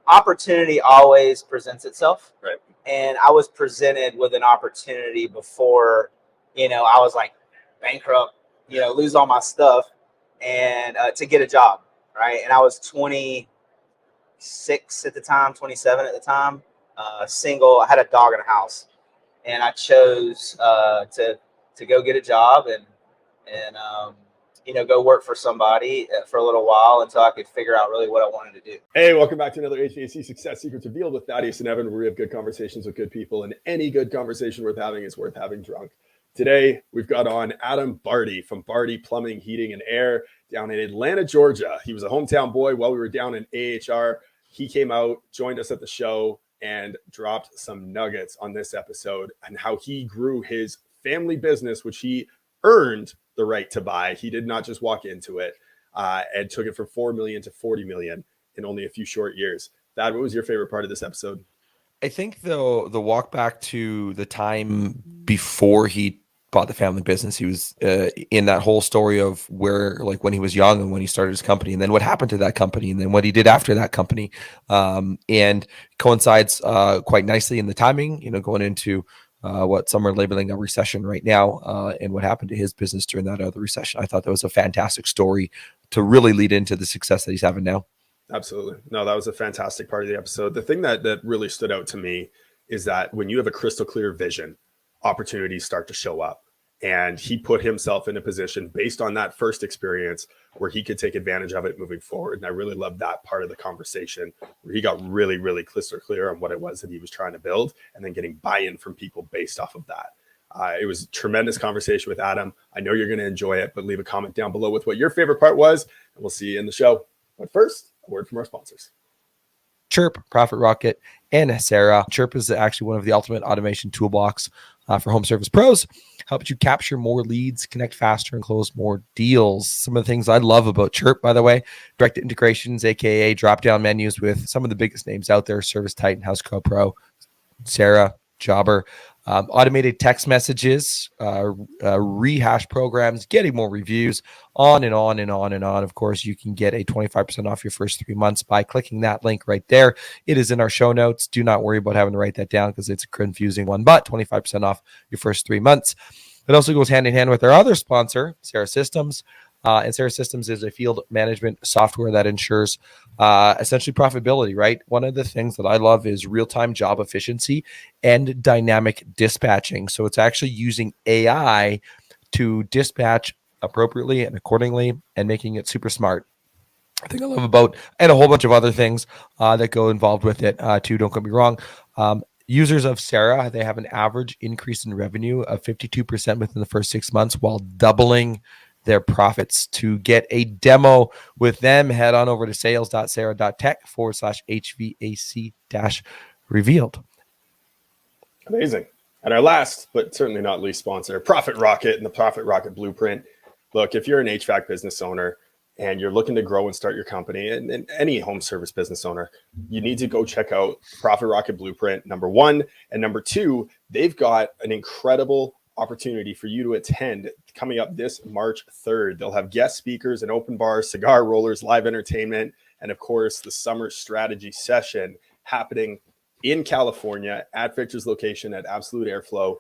opportunity always presents itself. Right. And I was presented with an opportunity before, I was like bankrupt, lose all my stuff and to get a job. Right. And I was 26 at the time, 27 at the time, single. I had a dog in a house, and I chose to go get a job and go work for somebody for a little while until I could figure out really what I wanted to do. Hey, welcome back to another HVAC Success Secrets Revealed with Thaddeus and Evan, where we have good conversations with good people, and any good conversation worth having is worth having drunk. Today, we've got on Adam Bardi from Bardi Plumbing, Heating, and Air down in Atlanta, Georgia. He was a hometown boy while we were down in AHR. He came out, joined us at the show, and dropped some nuggets on this episode and how he grew his family business, which he earned the right to buy. He did not just walk into it and took it from $4 million to $40 million in only a few short years. Thad, what was your favorite part of this episode? I think the walk back to the time before he bought the family business, he was in that whole story of where, like, when he was young and when he started his company, and then what happened to that company, and then what he did after that company, and coincides quite nicely in the timing, going into what some are labeling a recession right now, and what happened to his business during that other recession. I thought that was a fantastic story to really lead into the success that he's having now. Absolutely. No, that was a fantastic part of the episode. The thing that really stood out to me is that when you have a crystal clear vision, opportunities start to show up. And he put himself in a position based on that first experience where he could take advantage of it moving forward. And I really loved that part of the conversation where he got really, really crystal clear on what it was that he was trying to build, and then getting buy-in from people based off of that. It was a tremendous conversation with Adam. I know you're going to enjoy it, but leave a comment down below with what your favorite part was, and we'll see you in the show. But first, a word from our sponsors. Chirp, Profit Rocket, and Sarah. Chirp is actually one of the ultimate automation toolbox for home service pros. Helps you capture more leads, connect faster, and close more deals. Some of the things I love about Chirp, by the way, direct integrations, aka drop-down menus with some of the biggest names out there: Service Titan, Housecall Pro, Sarah, Jobber. Automated text messages, rehash programs, getting more reviews, on and on and on and on. Of course, you can get a 25% off your first 3 months by clicking that link right there. It is in our show notes. Do not worry about having to write that down because it's a confusing one, but 25% off your first 3 months. It also goes hand in hand with our other sponsor, Sarah Systems. And Sarah Systems is a field management software that ensures essentially profitability, right? One of the things that I love is real-time job efficiency and dynamic dispatching. So it's actually using AI to dispatch appropriately and accordingly and making it super smart. I think I love about, and a whole bunch of other things that go involved with it too, don't get me wrong. Users of Sarah, they have an average increase in revenue of 52% within the first 6 months while doubling their profits. To get a demo with them, head on over to sales.sarah.tech/HVAC-revealed. Amazing. And our last, but certainly not least sponsor, Profit Rocket and the Profit Rocket Blueprint. Look, if you're an HVAC business owner and you're looking to grow and start your company, and any home service business owner, you need to go check out Profit Rocket Blueprint, number one. And number two, they've got an incredible opportunity for you to attend coming up this March 3rd. They'll have guest speakers, an open bar, cigar rollers, live entertainment, and of course the summer strategy session happening in California at Victor's location at Absolute Airflow.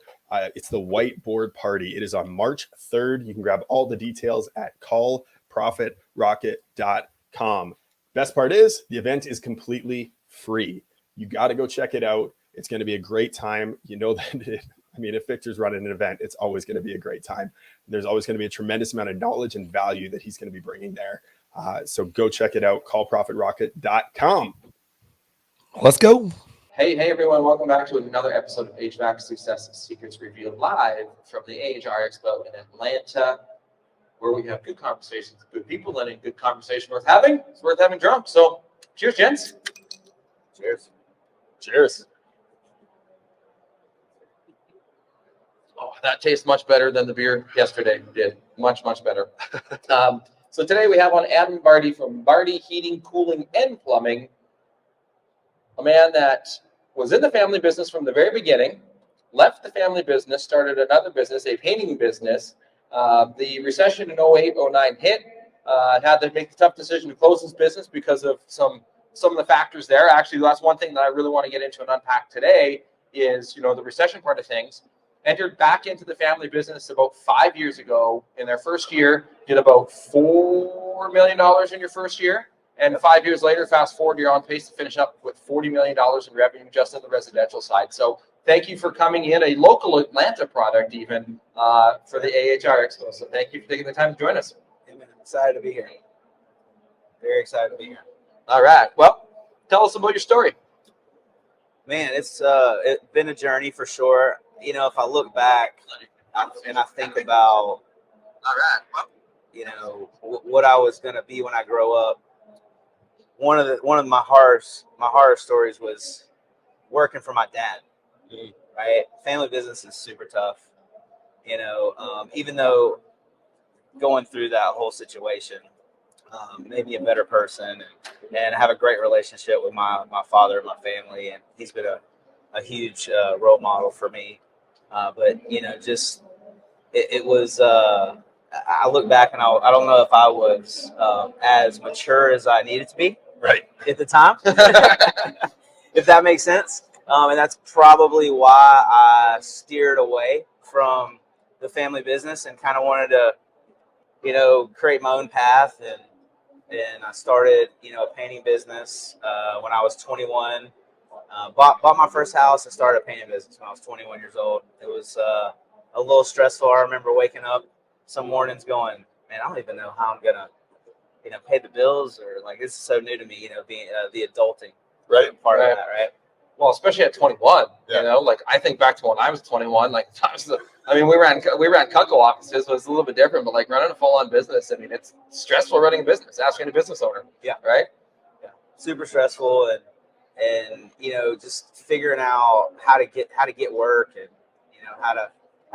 It's the whiteboard party. It is on March 3rd. You can grab all the details at callprofitrocket.com. Best part is the event is completely free. You got to go check it out. It's going to be a great time. You know that if Victor's running an event, it's always going to be a great time. There's always going to be a tremendous amount of knowledge and value that he's going to be bringing there. So go check it out, callprofitrocket.com. Let's go. Hey, everyone. Welcome back to another episode of HVAC Success Secrets Revealed, live from the AHR Expo in Atlanta, where we have good conversations with good people, and a good conversation worth having. It's worth having drunk. So cheers, gents. Cheers. Cheers. Oh, that tastes much better than the beer yesterday did. Much, much better. So today we have on Adam Bardi from Bardi Heating, Cooling, and Plumbing, a man that was in the family business from the very beginning, left the family business, started another business, a painting business. The recession in 08, 09 hit, had to make the tough decision to close his business because of some some of the factors there. Actually, that's one thing that I really want to get into and unpack today is, the recession part of things. Entered back into the family business about 5 years ago. In their first year, did about $4 million in your first year. And 5 years later, fast forward, you're on pace to finish up with $40 million in revenue just on the residential side. So thank you for coming in, a local Atlanta product even, for the AHR Expo. So thank you for taking the time to join us. I'm excited to be here. Very excited to be here. All right. Well, tell us about your story. Man, it's been a journey for sure. If I look back and I think about, what I was gonna be when I grow up, one of my horror stories was working for my dad. Right, family business is super tough. Even though going through that whole situation, made me a better person and have a great relationship with my father and my family, and he's been a huge role model for me. But it was. I look back and I don't know if I was as mature as I needed to be at the time, if that makes sense. And that's probably why I steered away from the family business and kind of wanted to, create my own path. And I started, a painting business when I was 21. Bought my first house and started a painting business when I was 21 years old. It was a little stressful. I remember waking up some mornings going, man, I don't even know how I'm gonna, pay the bills, or like, this is so new to me, being the adulting part of that, right? Well, especially at 21, like I think back to when I was 21, like we ran Cutco offices, so it's a little bit different, but like running a full-on business, it's stressful running a business, asking a business owner. Yeah. Right. Yeah. Super stressful, and just figuring out how to get work, and how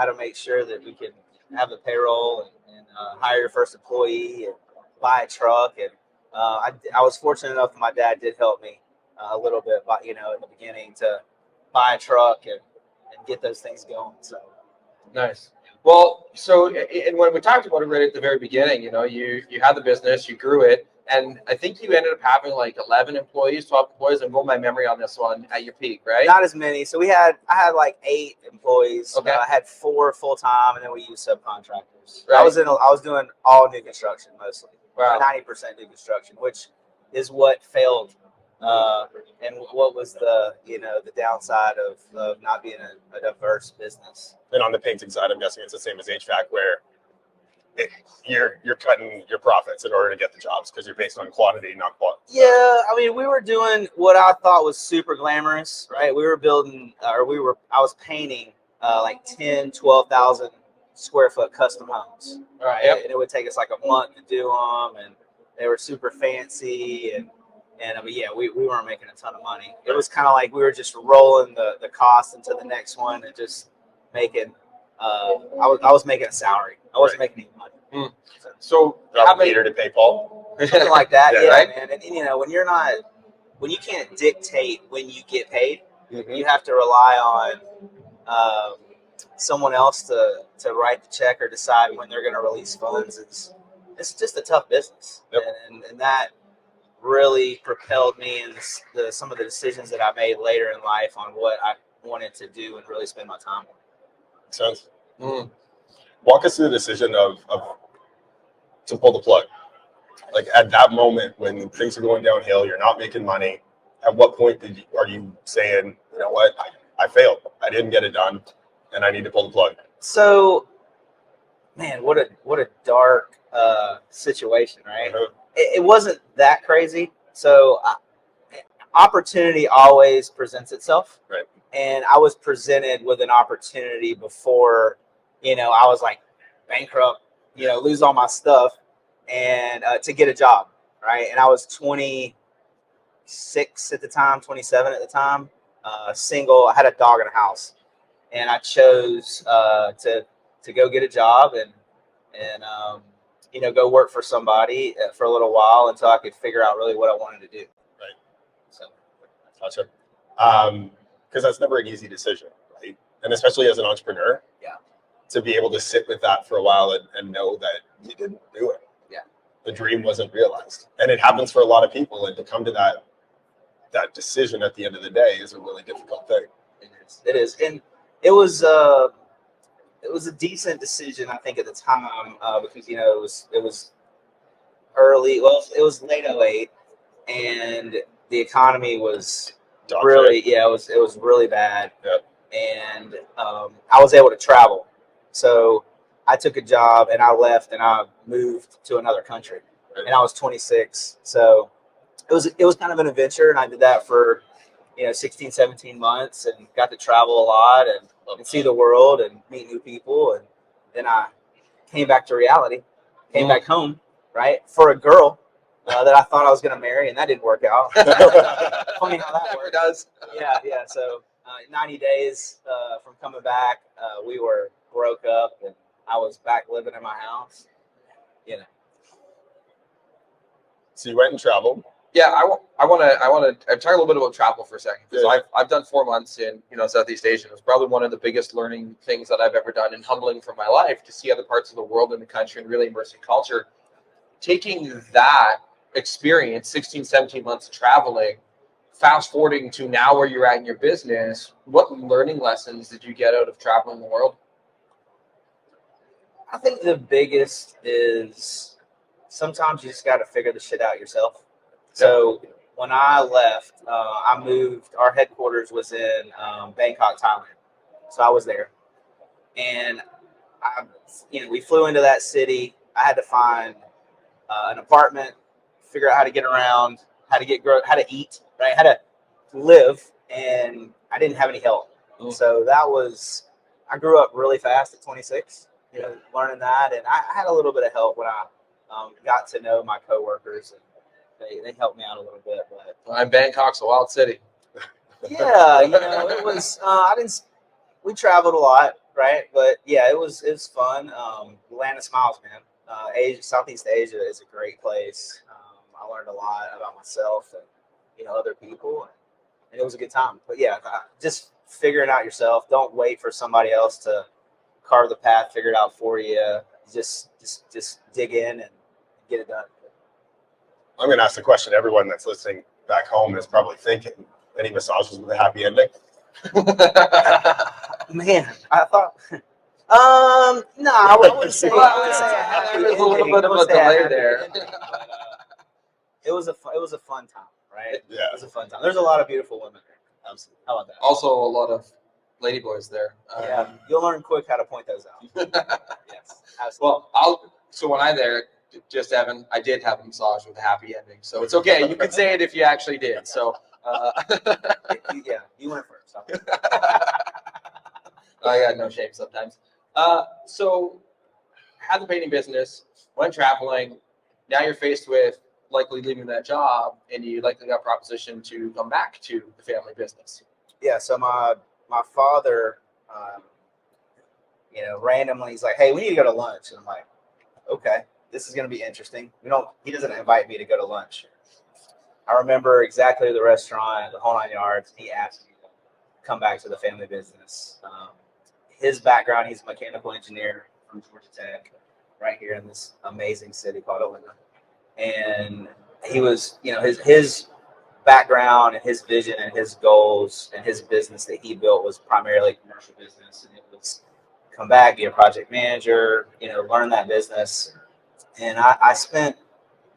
to make sure that we can have the payroll and hire your first employee and buy a truck. And I was fortunate enough that my dad did help me a little bit, in the beginning, to buy a truck and get those things going. So nice. Well, so and when we talked about it right at the very beginning, you had the business, you grew it, and I think you ended up having like 11 employees, 12 employees. I'm going by memory on this one at your peak, right? Not as many. So I had like 8 employees. Okay. I had 4 full time, and then we used subcontractors. Right. I was doing all new construction mostly. Wow. 90% new construction, which is what failed. And what was the downside of not being a diverse business. And on the painting side, I'm guessing it's the same as HVAC, where you're cutting your profits in order to get the jobs because you're based on quantity, not quality. Yeah, we were doing what I thought was super glamorous, right? We were building, I was painting like 10, 12,000 square foot custom homes. Right. Yep. And it would take us like a month to do them, and they were super fancy, and we weren't making a ton of money. It was kind of like we were just rolling the cost into the next one and just making. I was making a salary. I wasn't making any money. So how many to pay Paul? Something like that. Yeah, Yeah, right? Man. And when you can't dictate when you get paid, you have to rely on someone else to write the check or decide when they're going to release funds. It's just a tough business, and that really propelled me in some of the decisions that I made later in life on what I wanted to do and really spend my time on. Makes sense. Walk us through the decision of to pull the plug. Like at that moment when things are going downhill, you're not making money. At what point are you saying, you know what, I failed, I didn't get it done, and I need to pull the plug? So, man, what a dark situation, right? It wasn't that crazy. So opportunity always presents itself. Right. And I was presented with an opportunity before, I was like bankrupt, lose all my stuff, and to get a job. Right. And I was 26 at the time, 27 at the time, single. I had a dog in a house, and I chose to go get a job and go work for somebody for a little while until I could figure out really what I wanted to do. Right. So, gotcha. Because that's never an easy decision, right? And especially as an entrepreneur, to be able to sit with that for a while and know that you didn't do it. Yeah. The dream wasn't realized. And it happens for a lot of people. And to come to that that decision at the end of the day is a really difficult thing. It is. And it was a decent decision, I think, at the time, because, you know, it was early. Well, it was late '08, and the economy was really, yeah, it was really bad. Yep. And I was able to travel. So I took a job and I left and I moved to another country. And I was 26. So it was kind of an adventure, and I did that for, you know, 16, 17 months, and got to travel a lot and see the world and meet new people. And then I came back to reality, came back home, right, for a girl that I thought I was going to marry, and that didn't work out. Funny how that Never works. does. Yeah. So 90 days from coming back, we were broke up, and I was back living in my house. You know. So you went and traveled. Yeah, I want to talk a little bit about travel for a second, because I've done 4 months in, you know, Southeast Asia. It was probably one of the biggest learning things that I've ever done, and humbling for my life to see other parts of the world and the country and really immerse in culture. Taking that experience, 16, 17 months of traveling, fast forwarding to now where you're at in your business, what learning lessons did you get out of traveling the world? I think the biggest is sometimes you just got to figure the shit out yourself. So when I left, I moved. Our headquarters was in Bangkok, Thailand. So I was there, and we flew into that city. I had to find an apartment, figure out how to get around, how to eat, right, how to live, and I didn't have any help. So I grew up really fast at 26. You know, learning that, and I had a little bit of help when I got to know my coworkers, and they helped me out a little bit. But And Bangkok's a wild city. yeah, you know, it was. We traveled a lot, right? But yeah, it was fun. Land of Smiles, man. Southeast Asia is a great place. I learned a lot about myself and, you know, other people, and it was a good time. But yeah, just figure it out yourself. Don't wait for somebody else to carve the path, figure it out for you. Just dig in and get it done. I'm going to ask the question everyone that's listening back home is probably thinking: any massages with a happy ending? Man, I thought. No, I wouldn't say. There's a little bit of a delay there. It was a fun time, right? Yeah. It was a fun time. There's a lot of beautiful women there. Absolutely. How about that? Also, a lot of ladyboys there. Yeah, you'll learn quick how to point those out. Yes, absolutely. Well, so when Evan, I did have a massage with a happy ending, so it's okay. You can say it if you actually did. So, yeah, you went first. I got no shame sometimes. So, had the painting business, went traveling. Now you're faced with likely leaving that job, and you likely got a proposition to come back to the family business. Yeah. So my father, randomly he's like, "Hey, we need to go to lunch," and I'm like, "Okay, this is going to be interesting." He doesn't invite me to go to lunch. I remember exactly the restaurant, the whole 9 yards. He asked me to come back to the family business. His background, he's a mechanical engineer from Georgia Tech, right here in this amazing city called Atlanta. And he was, his background and his vision and his goals and his business that he built was primarily commercial business. And it was come back, be a project manager, learn that business. And I spent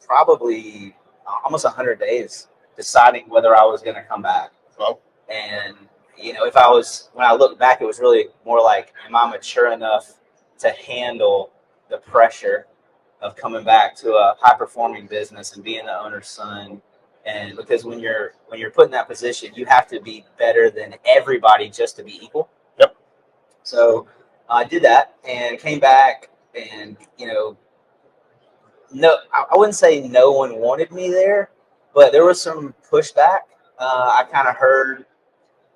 probably almost 100 days deciding whether I was going to come back. Well, and, when I look back, it was really more like, am I mature enough to handle the pressure of coming back to a high performing business and being the owner's son? And because when you're put in that position, you have to be better than everybody just to be equal. Yep. So I did that and came back, and no, I wouldn't say no one wanted me there, but there was some pushback. I kind of heard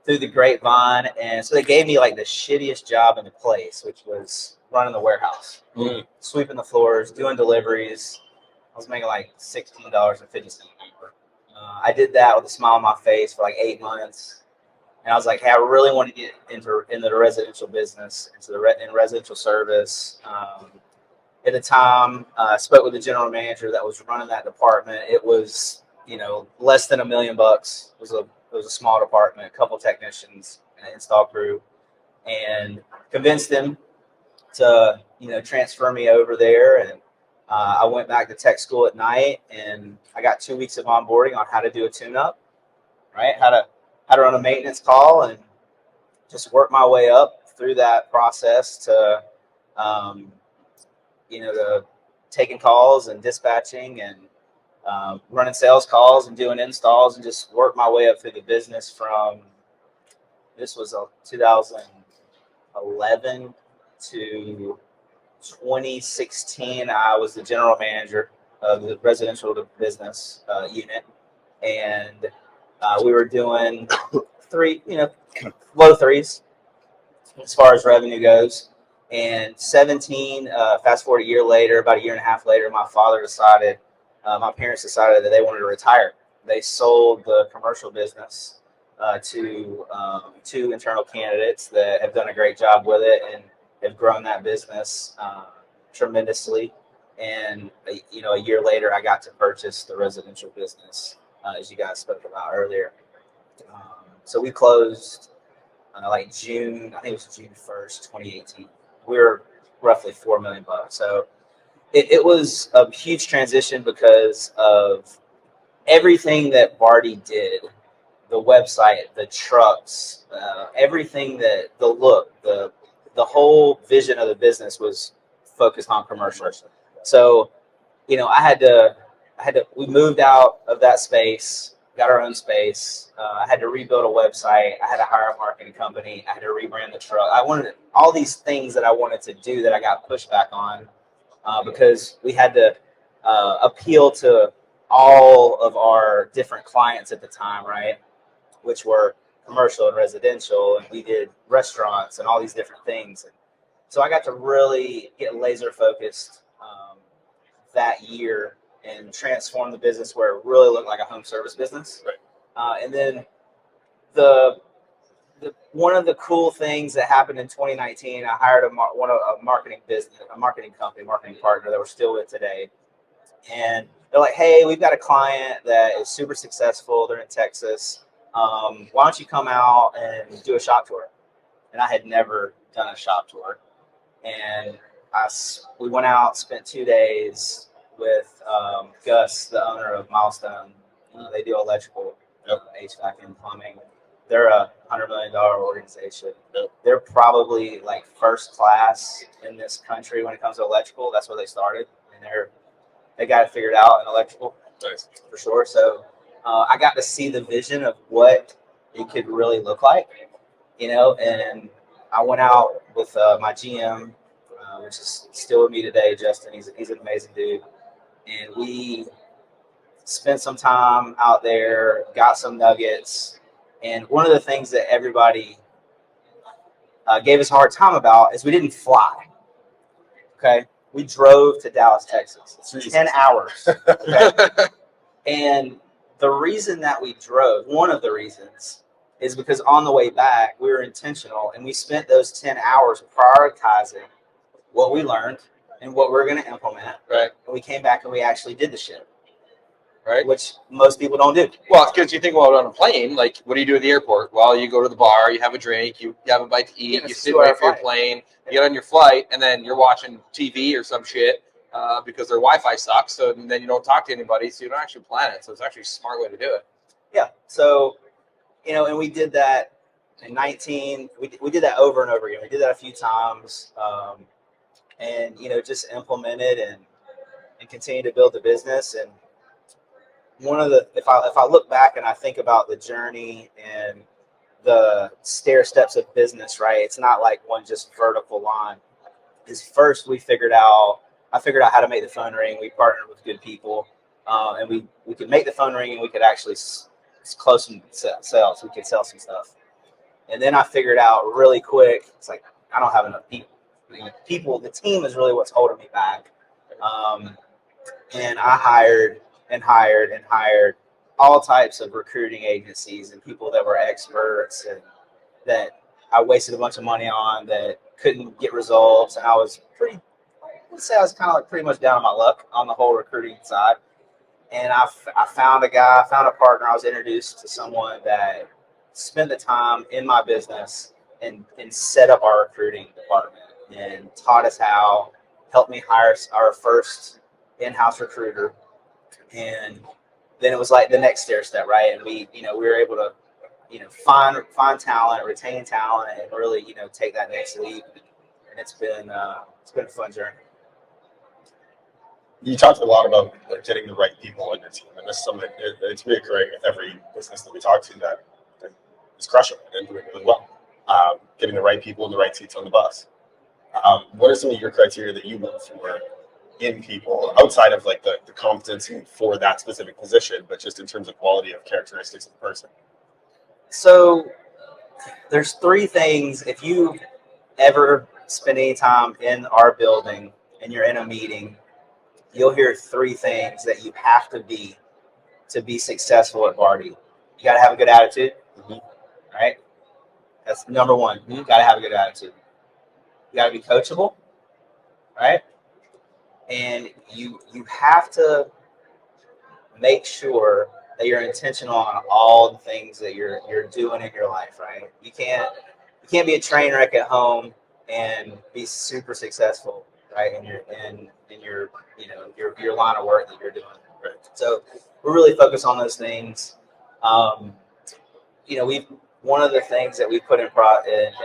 through the grapevine, and so they gave me like the shittiest job in the place, which was running the warehouse, sweeping the floors, doing deliveries. I was making like $16.50 an hour. I did that with a smile on my face for like 8 months, and I was like, "Hey, I really want to get into the residential business, in residential service." At the time, I spoke with the general manager that was running that department. It was less than $1 million. It was a small department, a couple technicians, an install crew, and convinced them to transfer me over there. And I went back to tech school at night, and I got 2 weeks of onboarding on how to do a tune-up, right? How to run a maintenance call, and just work my way up through that process to to taking calls and dispatching and running sales calls and doing installs, and just work my way up through the business from, this was 2011 to 2016. I was the general manager of the residential business unit, and we were doing low threes as far as revenue goes. And 17, fast forward a year later, about a year and a half later, my parents decided that they wanted to retire. They sold the commercial business to two internal candidates that have done a great job with it and have grown that business tremendously. And a year later, I got to purchase the residential business, as you guys spoke about earlier. So we closed like June, I think it was June 1st, 2018. We were roughly $4 million. So it was a huge transition because of everything that Bardi did, the website, the trucks, everything, that the look, the whole vision of the business was focused on commercial. So, we moved out of that space, got our own space. I had to rebuild a website. I had to hire a marketing company. I had to rebrand the truck. I wanted all these things that I wanted to do that I got pushed back on because we had to appeal to all of our different clients at the time, right? Which were commercial and residential, and we did restaurants and all these different things. And so I got to really get laser focused that year and transform the business where it really looked like a home service business. Right. And then the one of the cool things that happened in 2019, I hired a marketing company, marketing partner that we're still with today. And they're like, hey, we've got a client that is super successful. They're in Texas. Why don't you come out and do a shop tour? And I had never done a shop tour. And we went out, spent 2 days with Gus, the owner of Milestone. They do electrical, HVAC and plumbing. They're a $100 million organization. They're probably like first class in this country when it comes to electrical. That's where they started, and they got it figured out in electrical. Nice. For sure. So I got to see the vision of what it could really look like, and I went out with my GM, which is still with me today, Justin. He's an amazing dude. And we spent some time out there, got some nuggets. And one of the things that everybody gave us a hard time about is we didn't fly. Okay. We drove to Dallas, Texas. It's 10 hours. Okay? And the reason that we drove, one of the reasons, is because on the way back, we were intentional, and we spent those 10 hours prioritizing what we learned and what we're going to implement. Right. And we came back and we actually did the shit. Right. Which most people don't do. Well, it's because you think about it on a plane, like, what do you do at the airport? Well, you go to the bar, you have a drink, you have a bite to eat, you sit wait for your plane, you get on your flight, and then you're watching TV or some shit because their Wi-Fi sucks. So then you don't talk to anybody, so you don't actually plan it. So it's actually a smart way to do it. Yeah. So, and we did that in 19. We did that over and over again. We did that a few times, and just implemented and continue to build the business. And one of the, if I look back and I think about the journey and the stair steps of business, right? It's not like one just vertical line. Is first I figured out how to make the phone ring. We partnered with good people, and we could make the phone ring, and we could actually close some sales. We could sell some stuff. And then I figured out really quick, it's like, I don't have enough people. The team is really what's holding me back. And I hired all types of recruiting agencies and people that were experts and that I wasted a bunch of money on that couldn't get results. And I was kind of like pretty much down on my luck on the whole recruiting side. And I found a guy, I found a partner. I was introduced to someone that spent the time in my business and set up our recruiting department and taught us how, helped me hire our first in-house recruiter. And then it was like the next stair step, right? And we were able to, find talent, retain talent, and really, take that next leap. And it's been a fun journey. You talked a lot about getting the right people in your team, and this is something it's reoccurring with every business that we talk to that is crushing it and doing really well. Getting the right people in the right seats on the bus. What are some of your criteria that you look for in people outside of like the competency for that specific position, but just in terms of quality of characteristics of the person? So there's 3 things. If you ever spend any time in our building and you're in a meeting, you'll hear 3 things that you have to be successful at Bardi. You got to have a good attitude, right? That's number 1. You got to have a good attitude. You got to be coachable, right? And you have to make sure that you're intentional on all the things that you're doing in your life, right? You can't be a train wreck at home and be super successful, right? In your line of work that you're doing. Right? So we're really focused on those things. One of the things that we put in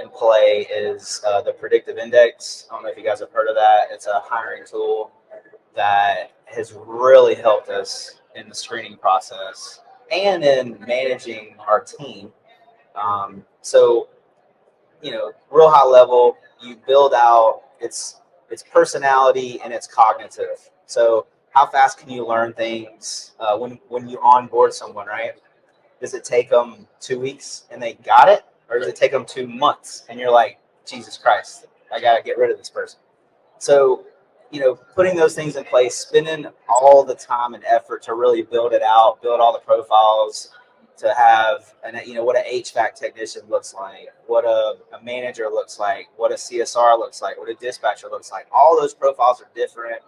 play is the predictive index. I don't know if you guys have heard of that. It's a hiring tool that has really helped us in the screening process and in managing our team. So, real high level, you build out its personality and its cognitive. So how fast can you learn things when you onboard someone, right? Does it take them 2 weeks and they got it? Or does it take them 2 months and you're like, Jesus Christ, I got to get rid of this person? So, putting those things in place, spending all the time and effort to really build it out, build all the profiles, to have, what an HVAC technician looks like, what a manager looks like, what a CSR looks like, what a dispatcher looks like. All those profiles are different,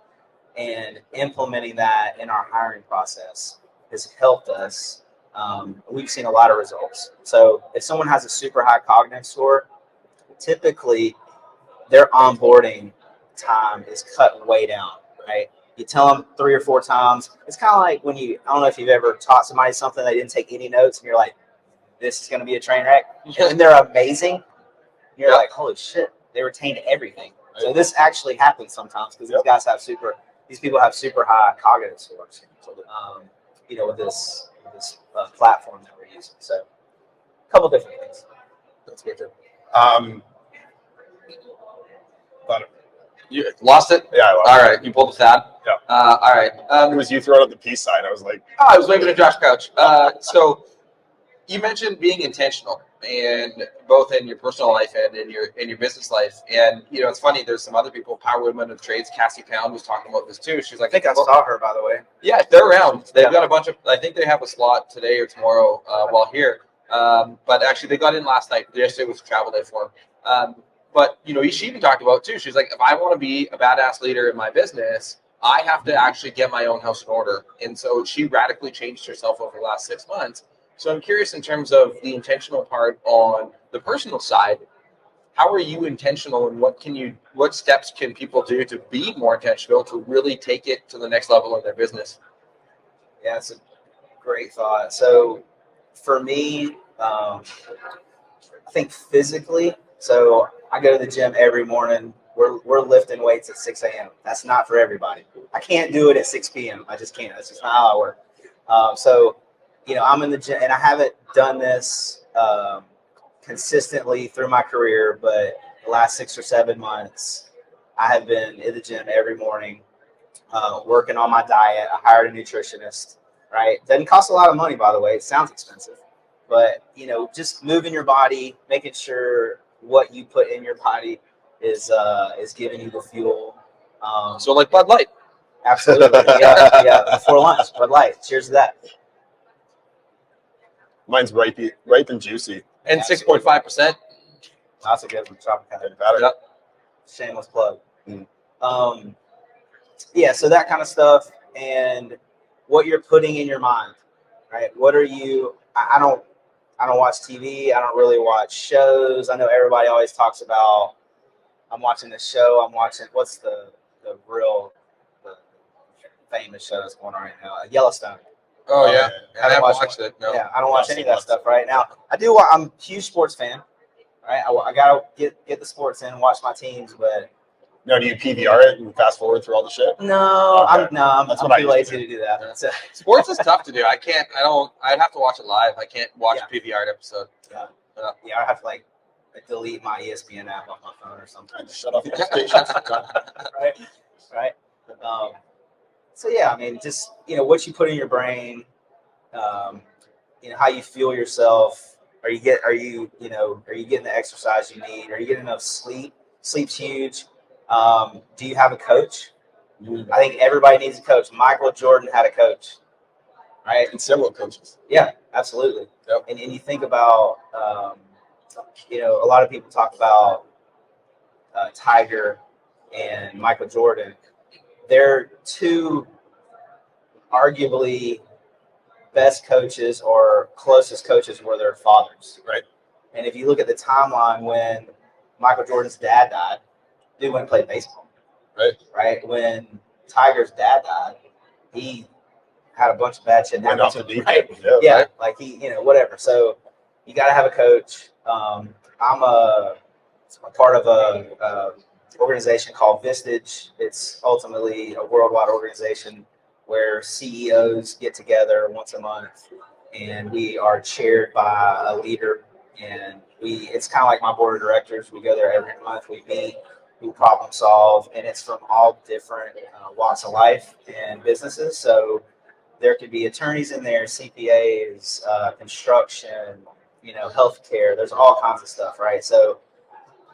and implementing that in our hiring process has helped us. We've seen a lot of results. So if someone has a super high cognitive score, typically their onboarding time is cut way down, right? You tell them 3 or 4 times. It's kind of like when I don't know if you've ever taught somebody something, they didn't take any notes, and you're like, this is going to be a train wreck. And they're amazing. And you're like, holy shit, they retained everything. So this actually happens sometimes because these people have super high cognitive scores, with this platform that we're using. So a couple different things. That's good. You lost it? Yeah, I lost All right, you pulled the Thad? Yeah. All right. it was you throwing up the peace sign. I was like, I was waving at Josh Couch. So you mentioned being intentional, and both in your personal life and in your business life. And it's funny. There's some other people, Power Women of Trades. Cassie Pound was talking about this too. She's like, I think I saw her, by the way. Yeah, they're around. They've got a bunch of. I think they have a slot today or tomorrow while here. But actually, they got in last night. Yesterday was travel day for them. But she even talked about too. She's like, if I want to be a badass leader in my business, I have to actually get my own house in order. And so she radically changed herself over the last 6 months. So I'm curious in terms of the intentional part on the personal side. How are you intentional, and what steps can people do to be more intentional to really take it to the next level in their business? Yeah, it's a great thought. So for me, I think physically. So I go to the gym every morning. We're lifting weights at 6 a.m. That's not for everybody. I can't do it at 6 p.m. I just can't. That's just not how I work. I'm in the gym, and I haven't done this consistently through my career, but the last 6 or 7 months, I have been in the gym every morning, working on my diet. I hired a nutritionist, right? Doesn't cost a lot of money, by the way. It sounds expensive, but just moving your body, making sure what you put in your body is giving you the fuel. So like Bud Light. Absolutely. Yeah. Before lunch, Bud Light. Cheers to that. mine's ripe and juicy. And 6.5%. That's a good one. Tropicana. Yep. Shameless plug. So that kind of stuff. And what you're putting in your mind, right? What are you? I don't watch TV. I don't really watch shows. I know everybody always talks about, I'm watching this show. I'm watching, what's the real the famous show that's going on right now? Yellowstone. Oh yeah, I I haven't watch watched it. No. Yeah, I don't watch any of that stuff right now. I do. I'm a huge sports fan. Right, I gotta get the sports in, watch my teams, but No, do you PVR it and fast forward through all the shit? no, Okay. I'm That's what I too used to lazy to do that. Yeah. So, Sports is tough to do. I can't. I don't. I'd have to watch it live. I can't watch a PVR episode. yeah, I have to like delete my ESPN app off my phone or something. Shut off the stations. Right. So yeah, I mean, just what you put in your brain, how you feel yourself. Are you getting the exercise you need? Are you getting enough sleep? Sleep's huge. Do you have a coach? I think everybody needs a coach. Michael Jordan had a coach, right? And several coaches. Yeah, absolutely. Yep. And you think about, a lot of people talk about Tiger and Michael Jordan. They're two arguably best coaches or closest coaches were their fathers. Right. And if you look at the timeline when Michael Jordan's dad died, dude went and played baseball. Right. Right. When Tiger's dad died, he had a bunch of bad shit happen to him. Right. Yeah. Right. Like whatever. So you got to have a coach. I'm a part of a organization called Vistage. It's ultimately a worldwide organization where CEOs get together once a month, and we are chaired by a leader. And it's kind of like my board of directors. We go there every month. We meet, we problem solve, and it's from all different walks of life and businesses. So there could be attorneys in there, CPAs, construction, healthcare. There's all kinds of stuff, right? So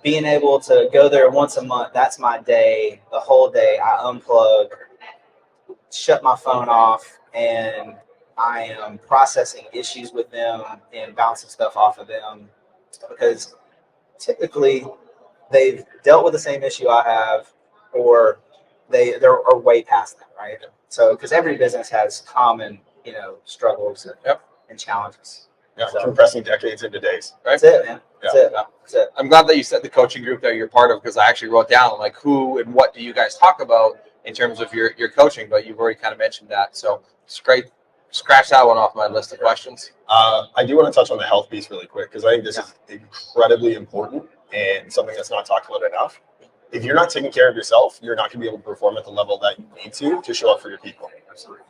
being able to go there once a month, that's my day. The whole day, I unplug, shut my phone off, and I am processing issues with them and bouncing stuff off of them, because typically they've dealt with the same issue I have, or they're way past that, right? So because every business has common struggles and challenges. Yeah, so, compressing decades into days. Right? That's it, man. That's it. That's it. I'm glad that you said the coaching group that you're part of, because I actually wrote down like who and what do you guys talk about in terms of your coaching, but you've already kind of mentioned that. So it's great. Scratch that one off my list of questions. I do want to touch on the health piece really quick, because I think this is incredibly important and something that's not talked about enough. If you're not taking care of yourself, you're not going to be able to perform at the level that you need to show up for your people. Absolutely.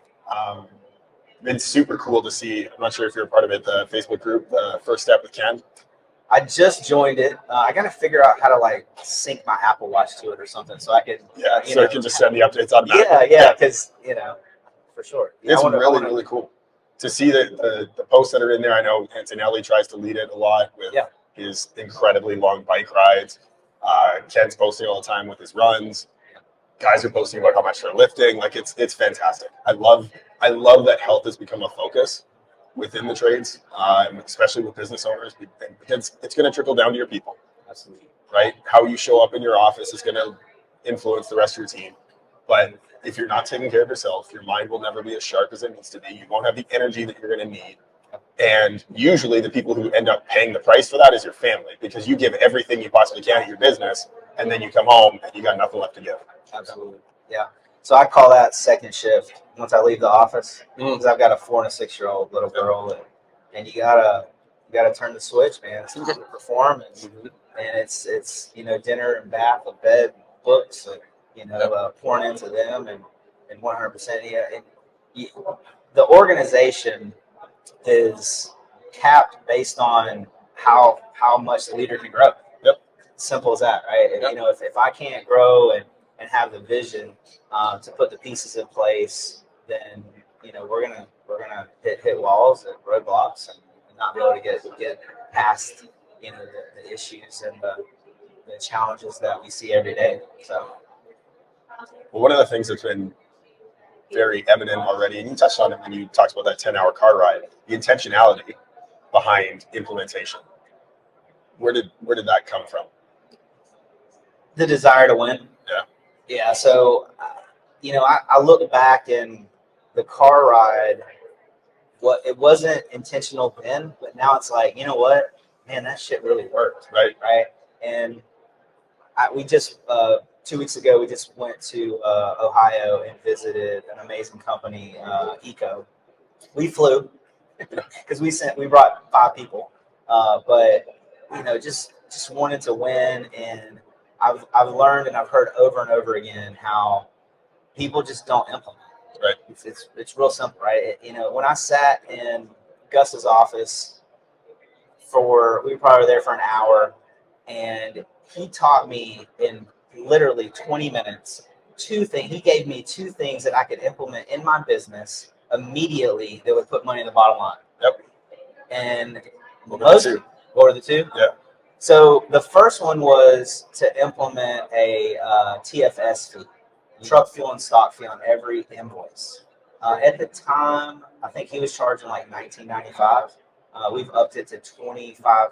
Been super cool to see. I'm not sure if you're a part of it, the Facebook group, the First Step with Ken. I just joined it. I got to figure out how to sync my Apple Watch to it or something, so I can. So it can just send the updates automatically. Yeah, because for sure. It's really cool to see the posts that are in there. I know Intentionality tries to lead it a lot with his incredibly long bike rides. Ken's posting all the time with his runs. Guys are posting about how much they're lifting. Like it's fantastic. I love that health has become a focus within the trades, especially with business owners, because it's going to trickle down to your people. Absolutely. Right? How you show up in your office is going to influence the rest of your team. But if you're not taking care of yourself, your mind will never be as sharp as it needs to be. You won't have the energy that you're going to need. And usually the people who end up paying the price for that is your family, because you give everything you possibly can at your business, and then you come home and you got nothing left to give. Absolutely. Yeah. So I call that second shift once I leave the office, because I've got a 4 and a 6-year-old little girl, and you gotta turn the switch, man. It's time to perform, and it's dinner and bath and bed, and books, and pouring into them, and 100%. And the organization is capped based on how much the leader can grow. Yep. Simple as that, right? Yep. If I can't grow and have the vision to put the pieces in place, then we're gonna hit walls and roadblocks and not be able to get past the issues and the challenges that we see every day. So, well, one of the things that's been very evident already, and you touched on it when you talked about that 10-hour car ride, the intentionality behind implementation. Where did that come from? The desire to win. Yeah. Yeah. So, I look back in the car ride, it wasn't intentional then, but now it's like, you know what, man, that shit really worked. Right. And we just 2 weeks ago we just went to Ohio and visited an amazing company, Eco. We flew because we brought 5 people, but just wanted to win. And I've learned and I've heard over and over again how people just don't implement. Right. It's real simple, right? When I sat in Gus's office we were probably there for an hour, and he taught me in literally 20 minutes 2 things. He gave me 2 things that I could implement in my business immediately that would put money in the bottom line. Yep. And What were the 2? Yeah. So the first one was to implement a TFS fee, truck fuel and stock fee, on every invoice. At the time, I think he was charging like $19.95. We've upped it to $25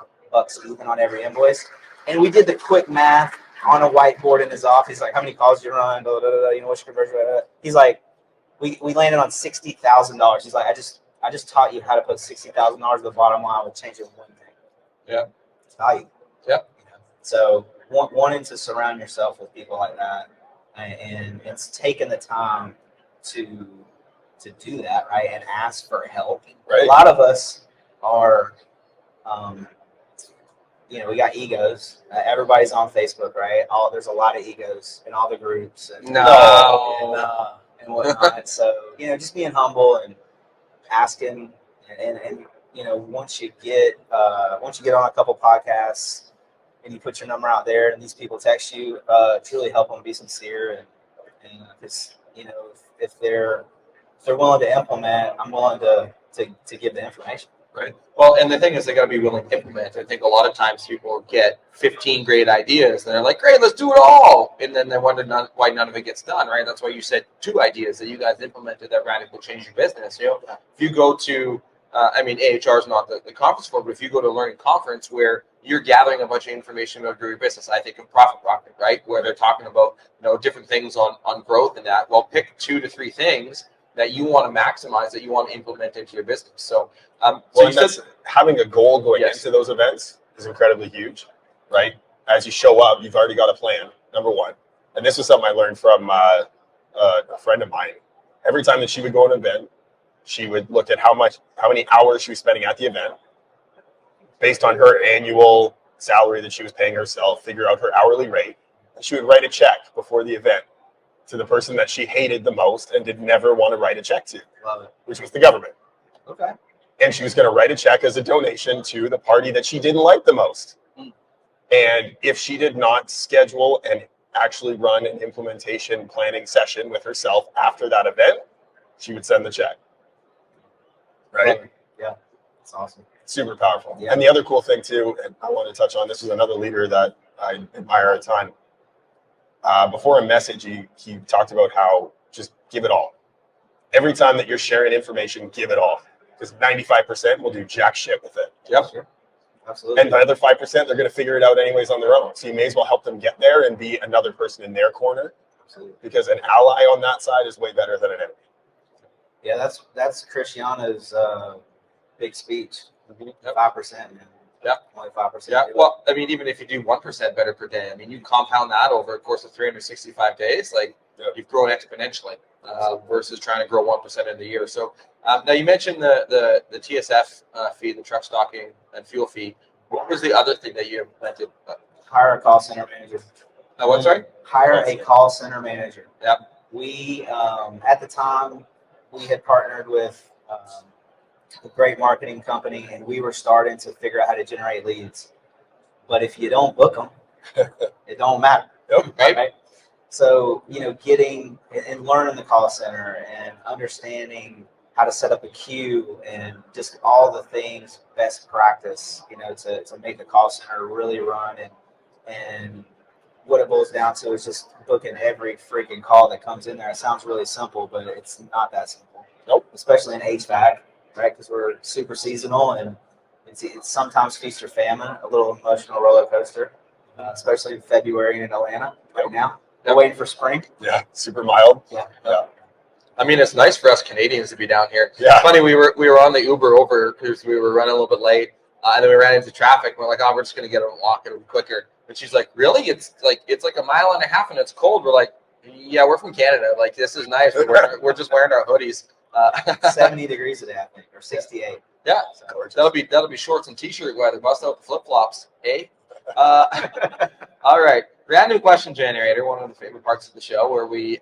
even on every invoice. And we did the quick math on a whiteboard in his office. He's like, how many calls do you run? Blah, blah, blah, what's your conversion rate? He's like, we landed on $60,000. He's like, I just taught you how to put $60,000 at the bottom line with changing one thing. Yeah. It's value. Yeah. So wanting to surround yourself with people like that, and it's taking the time to do that, right? And ask for help. Right. A lot of us are, we got egos. Everybody's on Facebook, right? There's a lot of egos in all the groups. And whatnot. So, just being humble and asking, and once you get on a couple podcasts and you put your number out there and these people text you, truly help them, be sincere, and because if they're willing to implement, I'm willing to give the information. Right. Well, and the thing is, they got to be willing to implement. I think a lot of times people get 15 great ideas and they're like, great, let's do it all. And then they wonder why none of it gets done, right? That's why you said 2 ideas that you guys implemented that radically changed your business. If you go to, AHR is not the conference for, but if you go to a learning conference where you're gathering a bunch of information about your business, I think of Profit Rocket, right? Where they're talking about, different things on growth and that. Well, pick 2 to 3 things that you want to maximize, that you want to implement into your business. So, having a goal going into those events is incredibly huge, right? As you show up, you've already got a plan, number one. And this was something I learned from a friend of mine. Every time that she would go to an event, she would look at how many hours she was spending at the event, based on her annual salary that she was paying herself, figure out her hourly rate, and she would write a check before the event to the person that she hated the most and did never want to write a check to, which was the government. Okay. And she was going to write a check as a donation to the party that she didn't like the most. And if she did not schedule and actually run an implementation planning session with herself after that event, she would send the check. Right? Yeah. That's awesome. Super powerful. Yeah. And the other cool thing too, and I want to touch on, this is another leader that I admire a ton. Before a message, he talked about how just give it all. Every time that you're sharing information, give it all. Because 95% will do jack shit with it. Yep. Sure. Absolutely. And the other 5%, they're going to figure it out anyways on their own. So you may as well help them get there and be another person in their corner. Absolutely. Because an ally on that side is way better than an enemy. Yeah, that's Christiana's big speech. 5%, man. Yeah. Only 5%. Yeah. Well, even if you do 1% better per day, you compound that over a course of 365 days, you've grown exponentially versus trying to grow 1% in the year. So now you mentioned the TSF fee, the truck stocking and fuel fee. What was the other thing that you implemented? Hire a call center manager. What, sorry? Hire a call center manager. Yep. We, at the time, we had partnered with a great marketing company, and we were starting to figure out how to generate leads. But if you don't book them, it don't matter. Yep. Right? So, getting and learning the call center and understanding how to set up a queue and just all the things, best practice, to make the call center really run. And what it boils down to is just booking every freaking call that comes in there. It sounds really simple, but it's not that simple. Nope. Especially in HVAC, right? Because we're super seasonal, and it's sometimes feast or famine, a little emotional roller coaster, especially in February in Atlanta right now. We're waiting for spring. Yeah, super mild. Yeah. I mean, it's nice for us Canadians to be down here. Yeah. Funny, we were on the Uber over because we were running a little bit late, and then we ran into traffic. We're like, oh, we're just gonna get a walk, it'll be quicker. And she's like, really? It's like a mile and a half, and it's cold. We're like, yeah, we're from Canada. Like, this is nice. We're just wearing our hoodies. 70 degrees today, I think, or 68. Yeah, So that'll be shorts and t-shirt weather. Bust out the flip flops, eh? All right. Random question generator, one of the favorite parts of the show, where we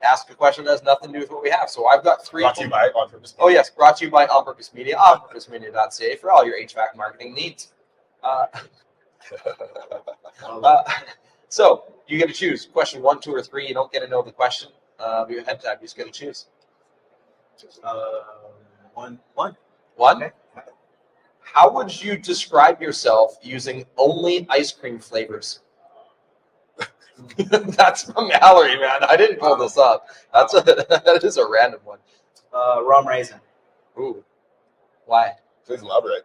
ask a question that has nothing to do with what we have. So I've got 3. Brought to you by On Purpose Media. Oh yes, brought to you by On Purpose Media, onpurposemedia.ca for all your HVAC marketing needs. So you get to choose question 1, 2, or 3. You don't get to know the question. You ahead of time. You just get to choose. one. One. Okay. How would you describe yourself using only ice cream flavors? That's from Mallory, man. I didn't pull this up. That is a random one. Rum raisin. Ooh. Why? Please elaborate.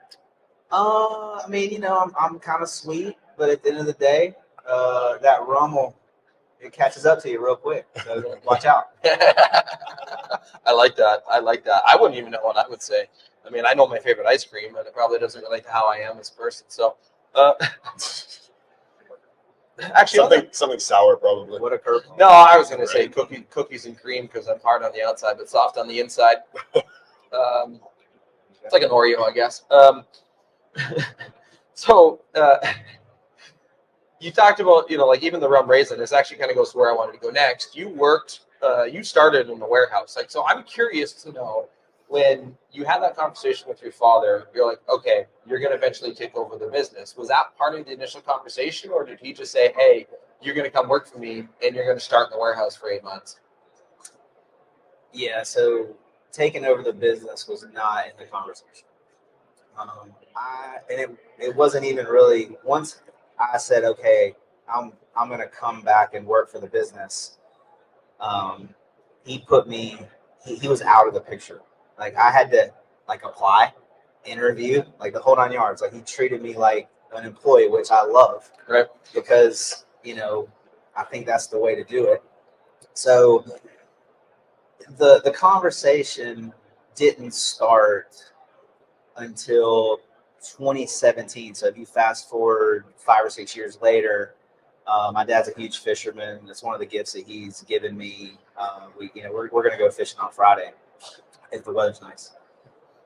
I mean, I'm kind of sweet, but at the end of the day, that rum it catches up to you real quick. So watch out. I like that. I wouldn't even know what I would say. I mean, I know my favorite ice cream, and it probably doesn't relate to how I am as a person. So, actually, Something sour, probably. What a curveball. no, I was going to say cookies and cream because I'm hard on the outside but soft on the inside. It's like an Oreo, I guess. So you talked about, like even the rum raisin. This actually kind of goes to where I wanted to go next. You started in the warehouse. Like, so I'm curious to know, when you had that conversation with your father, you're like, okay, you're going to eventually take over the business. Was that part of the initial conversation, or did he just say, hey, you're going to come work for me and you're going to start in the warehouse for 8 months? Yeah, so taking over the business was not in the conversation. It wasn't even really, once I said, okay, I'm going to come back and work for the business. He put me, he was out of the picture. Like, I had to apply, interview, like the whole 9 yards. Like, he treated me like an employee, which I love, Right? because I think that's the way to do it. So the conversation didn't start until 2017. So if you fast forward 5 or 6 years later, my dad's a huge fisherman. It's one of the gifts that he's given me. We're going to go fishing on Friday if the weather's nice,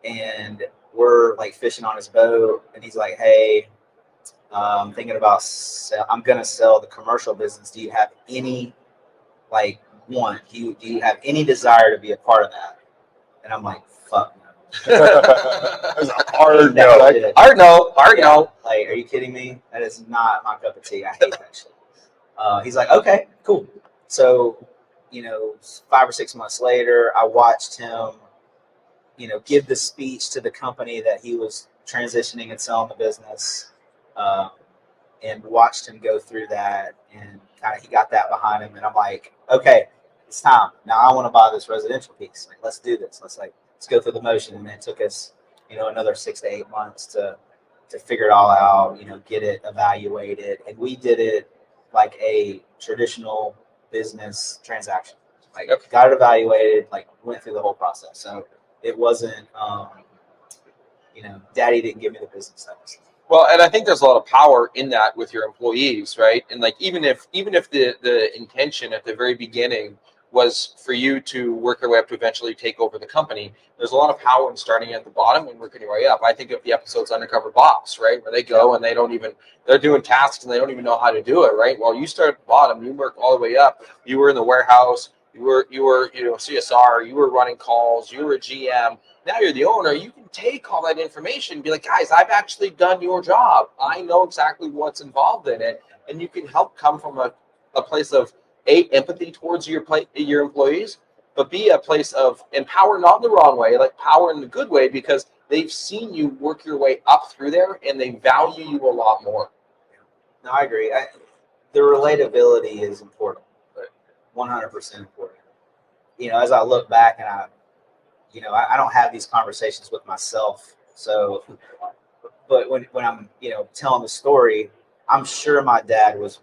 and we're like fishing on his boat, and he's like, hey, I'm thinking about I'm going to sell the commercial business. Do you have any do you have any desire to be a part of that? And I'm like, fuck no. That's a hard no. Hard no. Like, are you kidding me? That is not my cup of tea. I hate that shit. He's like, okay, cool. So 5 or 6 months later, I watched him give the speech to the company that he was transitioning and selling the business, and watched him go through that, and he got that behind him. And I'm like, okay, it's time. Now I want to buy this residential piece. Like, let's do this. Let's go through the motion. And it took us, another 6 to 8 months to figure it all out, get it evaluated. And we did it like a traditional business transaction. Got it evaluated, went through the whole process. So it wasn't, daddy didn't give me the business. Well, and I think there's a lot of power in that with your employees, right? And even if the intention at the very beginning was for you to work your way up to eventually take over the company, there's a lot of power in starting at the bottom and working your way up. I think of the episodes Undercover Boss, right? Where they go and they're doing tasks and they don't even know how to do it, right? Well, you start at the bottom, you work all the way up. You were in the warehouse, you were CSR, you were running calls, you were a GM. Now you're the owner. You can take all that information and be like, guys, I've actually done your job. I know exactly what's involved in it. And you can help come from a place of empathy towards your employees, but be a place of empower, not in the wrong way, like power in the good way, because they've seen you work your way up through there and they value you a lot more. No, I agree. The relatability is important, 100% important. As I look back and I don't have these conversations with myself. So, but when I'm, telling the story, I'm sure my dad was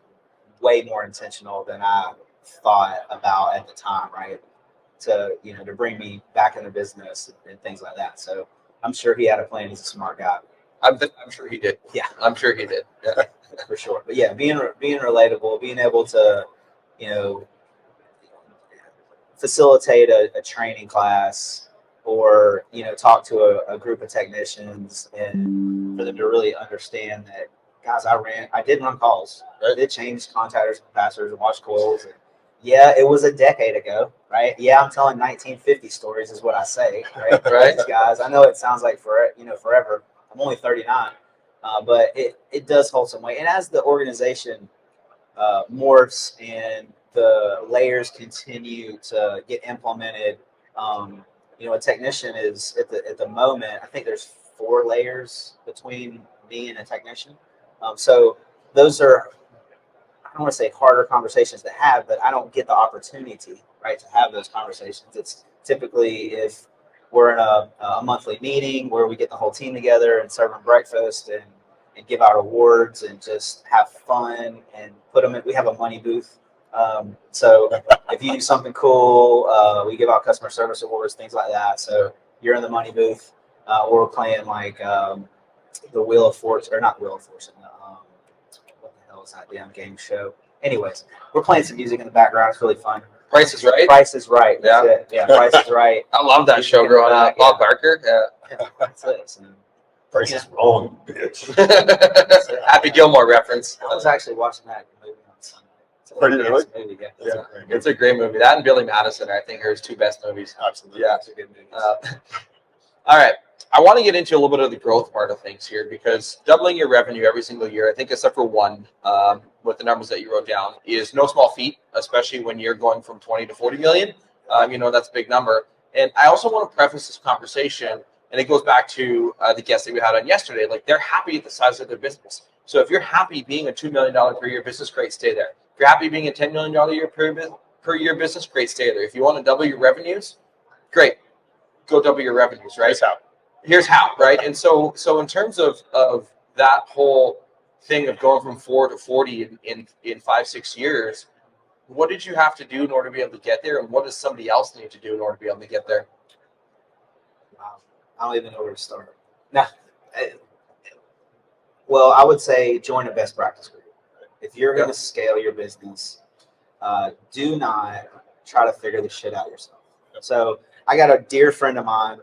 way more intentional than I thought about at the time, right? to bring me back in the business and things like that. So I'm sure he had a plan. He's a smart guy. I'm sure he did. Yeah, I'm sure he did. Yeah. for sure. But yeah, being relatable, being able to, facilitate a training class, or talk to a group of technicians, and for them to really understand that, guys, I did run calls. I did change contactors and capacitors and wash coils. And yeah, it was a decade ago, right? Yeah, I'm telling 1950 stories is what I say, right? Right. Guys, I know it sounds like forever. I'm only 39, but it does hold some weight. And as the organization morphs and the layers continue to get implemented, a technician is at the moment, I think there's 4 layers between me and a technician. So those are, I don't want to say harder conversations to have, but I don't get the opportunity, right, to have those conversations. It's typically if we're in a monthly meeting where we get the whole team together and serve them breakfast and give out awards and just have fun and put them in. We have a money booth. So if you do something cool, we give out customer service awards, things like that. So you're in the money booth, or we're playing like the Wheel of Fortune, or not Wheel of Fortune. What the hell is that damn game show? Anyways, we're playing some music in the background. It's really fun. Price is Right. Price is Right. That's it. Yeah, Price is Right. I love that show growing up. Bob Barker. Yeah. That's it. So, Price is wrong, bitch. Happy Gilmore reference. I was actually watching that movie on Sunday. It's a Really? nice movie, yeah. Yeah. It's a great movie. That and Billy Madison, I think, are his 2 best movies. Absolutely. Yeah. It's a good movie. All right. I want to get into a little bit of the growth part of things here, because doubling your revenue every single year, I think except for one, with the numbers that you wrote down, is no small feat, especially when you're going from 20 to 40 million. That's a big number. And I also want to preface this conversation, and it goes back to the guest that we had on yesterday. Like, they're happy at the size of their business. So if you're happy being a $2 million per year business, great, stay there. If you're happy being a $10 million per year business, great, stay there. If you want to double your revenues, great, go double your revenues, right? Here's how, right? And so in terms of that whole thing of going from 4 to 40 in 5-6 years, what did you have to do in order to be able to get there, and what does somebody else need to do in order to be able to get there? Wow. I don't even know where to start. Nah. Well, I would say join a best practice group. If you're going to scale your business, do not try to figure this shit out yourself. So I got a dear friend of mine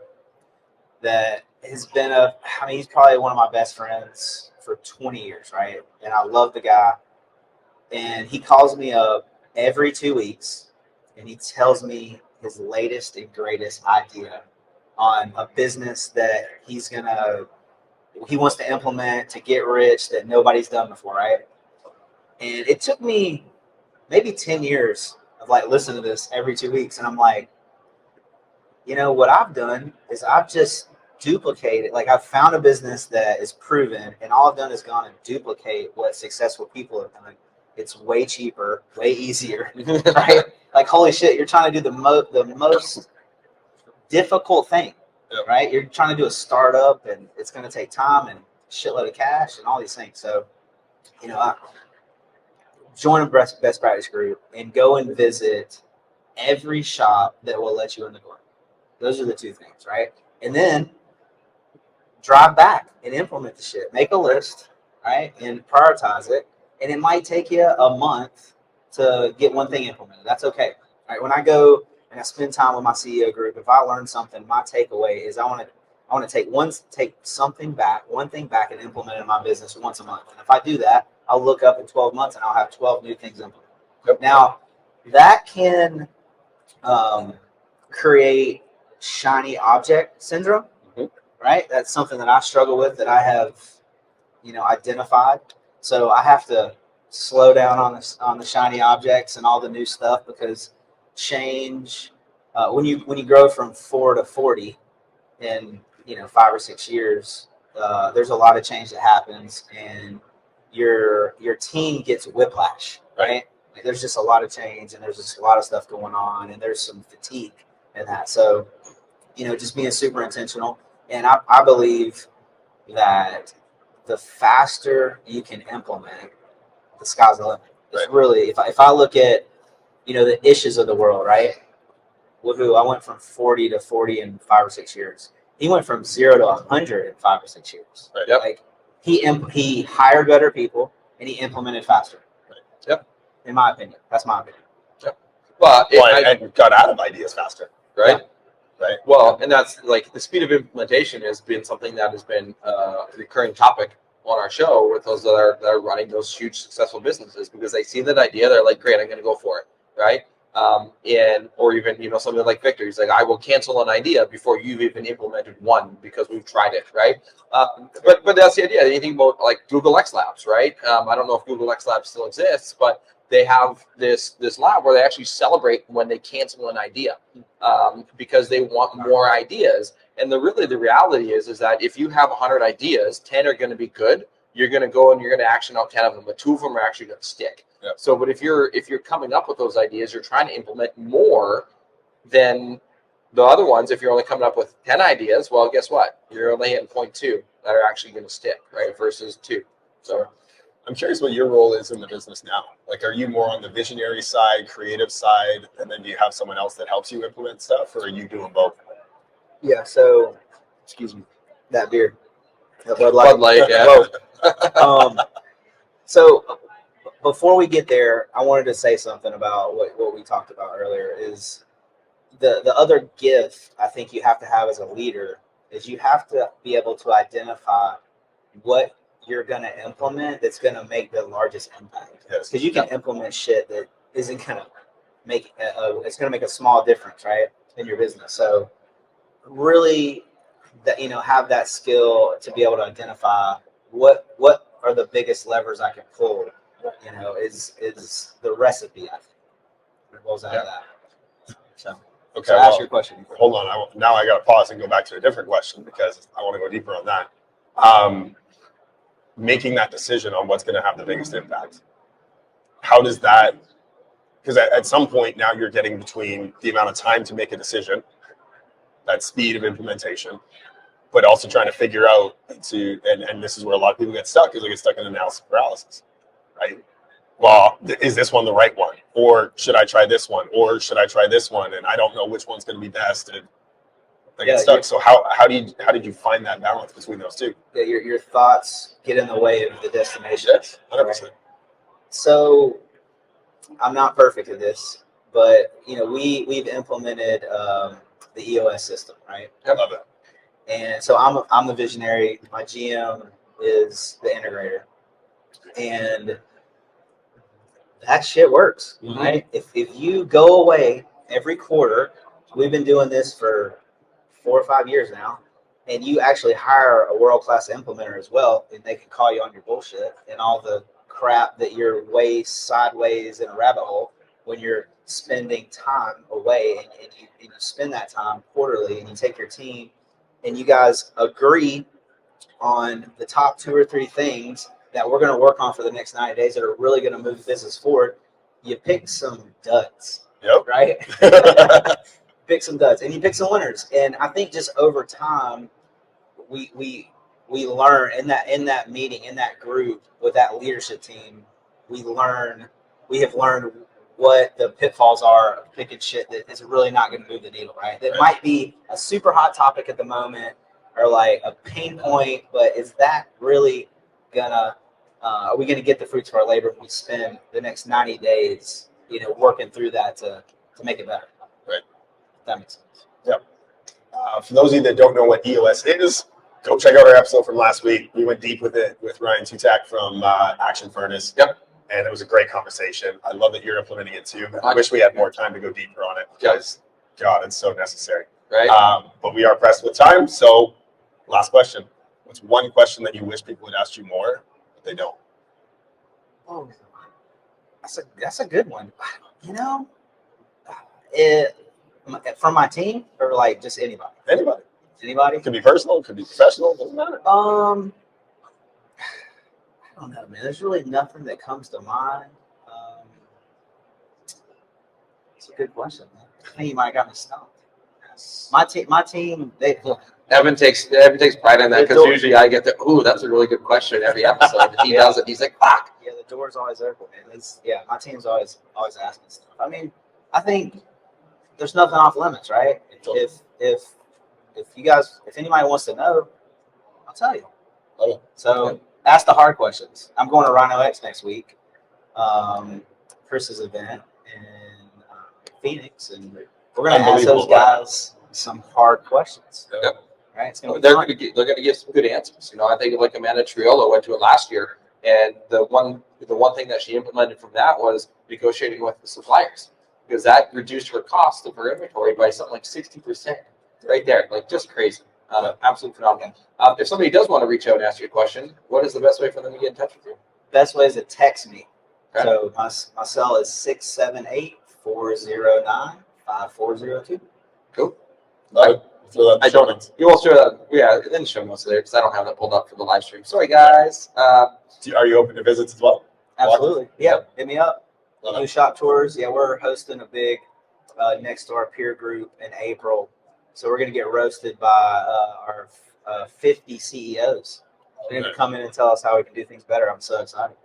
that has been he's probably one of my best friends for 20 years, right? And I love the guy. And he calls me up every 2 weeks and he tells me his latest and greatest idea on a business that he wants to implement to get rich that nobody's done before, right? And it took me maybe 10 years of listening to this every 2 weeks. And I'm like, what I've done is I've just duplicated. I've found a business that is proven, and all I've done is gone and duplicate what successful people have done. It's way cheaper, way easier, right? Holy shit, you're trying to do the most difficult thing, right? You're trying to do a startup, and it's going to take time and a shitload of cash and all these things. So, join a best practice group and go and visit every shop that will let you in the door. Those are the 2 things, right? And then drive back and implement the shit. Make a list, right? And prioritize it. And it might take you a month to get one thing implemented. That's okay. Right? When I go and I spend time with my CEO group, if I learn something, my takeaway is I want to take something back, one thing back, and implement it in my business once a month. And if I do that, I'll look up in 12 months and I'll have 12 new things implemented. Now, that can create shiny object syndrome, right? That's something that I struggle with, that I have, identified. So I have to slow down on the shiny objects and all the new stuff, because change, when you grow from 4 to 40 in 5 or 6 years, there's a lot of change that happens, and your team gets whiplash, right? There's just a lot of change, and there's just a lot of stuff going on, and there's some fatigue in that. So, just being super intentional. And I believe that the faster you can implement, the sky's the limit. It's really, if I look at, the issues of the world, right? woohoo, I went from 40 to 40 in 5 or 6 years. He went from 0 to 100 in 5 or 6 years. Right. Yep. Like he hired better people and he implemented faster. Right. Yep. In my opinion, that's my opinion. Yep. Well, and got out of ideas faster. right. Right. Well, and that's like the speed of implementation has been something that has been a recurring topic on our show with those that are running those huge successful businesses, because they see that idea, they're like, great, I'm going to go for it, right? And or even something like Victor, he's like, I will cancel an idea before you've even implemented one because we've tried it, right? But that's the idea. Anything about like Google X Labs, right? I don't know if Google X Labs still exists, but they have this lab where they actually celebrate when they cancel an idea, because they want more ideas. And the reality is that if you have 100 ideas, 10 are going to be good. You're going to go and you're going to action out 10 of them, but 2 of them are actually going to stick. Yep. So, but if you're coming up with those ideas, you're trying to implement more than the other ones. If you're only coming up with 10 ideas, well, guess what? You're only hitting 0.2 that are actually going to stick, right? Versus 2. So I'm curious what your role is in the business now. Like, are you more on the visionary side, creative side, and then do you have someone else that helps you implement stuff, or are you doing both? Yeah. So, excuse me, that beer, that Bud Light, yeah. Whoa. So before we get there, I wanted to say something about what we talked about earlier. Is the other gift I think you have to have as a leader is you have to be able to identify what you're going to implement that's going to make the largest impact. Yes. Because you can implement shit that isn't going to make it's going to make a small difference, right, in your business. So really, that have that skill to be able to identify what are the biggest levers I can pull. Is the recipe, I think. It goes out of that. So, Okay. so ask your question. Hold on. Now I got to pause and go back to a different question because I want to go deeper on that. Making that decision on what's going to have the biggest impact. How does that? Because at some point now you're getting between the amount of time to make a decision, that speed of implementation, but also trying to figure out and this is where a lot of people get stuck, is they get stuck in analysis paralysis, right? Well, is this one the right one? Or should I try this one? Or should I try this one? And I don't know which one's going to be best. And they get stuck. So how did you find that balance between those two? Yeah, your thoughts get in the way of the destination. Yes, 100%. Right? So I'm not perfect at this, but we've implemented the EOS system, right? I love it. And so I'm the visionary. My GM is the integrator, and that shit works, right? If you go away every quarter, we've been doing this for 4 or 5 years now, and you actually hire a world-class implementer as well, and they can call you on your bullshit and all the crap that you're way sideways in a rabbit hole when you're spending time away, and you spend that time quarterly, and you take your team and you guys agree on the top 2 or 3 things that we're going to work on for the next 90 days that are really going to move the business forward. You pick some duds, right? Pick some duds, and you pick some winners. And I think just over time, we learn in that meeting, in that group with that leadership team, we have learned what the pitfalls are of picking shit that is really not going to move the needle, right? That might be a super hot topic at the moment or like a pain point, but is that really gonna are we going to get the fruits of our labor if we spend the next 90 days, working through that to make it better? Right. If that makes sense. Yep. For those of you that don't know what EOS is, go check out our episode from last week. We went deep with it with Ryan Tutak from Action Furnace. Yep. And it was a great conversation. I love that you're implementing it too. I wish we had more time to go deeper on it because, God, it's so necessary. Right. But we are pressed with time. So, last question. What's one question that you wish people would ask you more, but they don't? Oh, that's a good one. From my team or like just anybody? Anybody? It could be personal. It could be professional. Doesn't matter. I don't know, man. There's really nothing that comes to mind. It's a good question, man. I think you might have got me stumped. My team, they Evan takes pride in that because usually I get that's a really good question every episode. He does it. He's like, fuck. Yeah, the door's always open, man. My team's always asking stuff. I mean, I think there's nothing off limits, right? If anybody wants to know, I'll tell you. Okay. So ask the hard questions. I'm going to Rhino X next week, Chris's event in Phoenix, and we're going to ask those guys some hard questions. Yep. Right? It's going to be They're fun. going to give some good answers. You know, I think like Amanda Triolo went to it last year, and the one thing that she implemented from that was negotiating with the suppliers, because that reduced her cost of her inventory by something like 60%. Right there, like just crazy. Absolutely phenomenal. If somebody does want to reach out and ask you a question, what is the best way for them to get in touch with you? Best way is to text me. Okay. So my cell is 678-409-5402. Cool. I don't. You will share that. Yeah, then show most of there because I don't have that pulled up for the live stream. Sorry, guys. Are you open to visits as well? Absolutely. Yep. Hit me up. Okay. Do shop tours. Yeah, we're hosting a big next to our peer group in April. So we're going to get roasted by our 50 CEOs. They're going to come in and tell us how we can do things better. I'm so excited.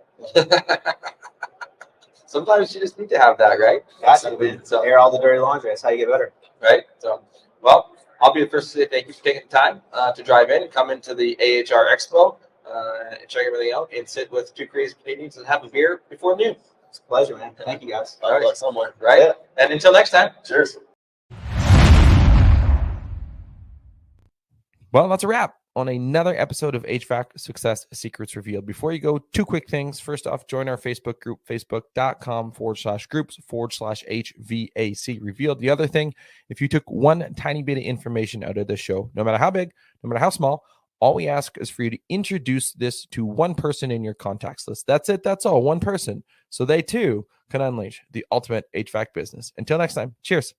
Sometimes you just need to have that, right? Got to, man. So, air all the dirty laundry. That's how you get better. right? So, well, I'll be the first to say thank you for taking the time to drive in and come into the AHR Expo and check everything out and sit with two crazy Canadians and have a beer before noon. It's a pleasure, man. Thank you, guys. I'll look somewhere. Right? Yeah. And until next time. Cheers. Well, that's a wrap on another episode of HVAC Success Secrets Revealed. Before you go, two quick things. First off, join our Facebook group, facebook.com/groups/HVAC Revealed. The other thing, if you took one tiny bit of information out of this show, no matter how big, no matter how small, all we ask is for you to introduce this to one person in your contacts list. That's it. That's all. One person. So they too can unleash the ultimate HVAC business. Until next time, cheers.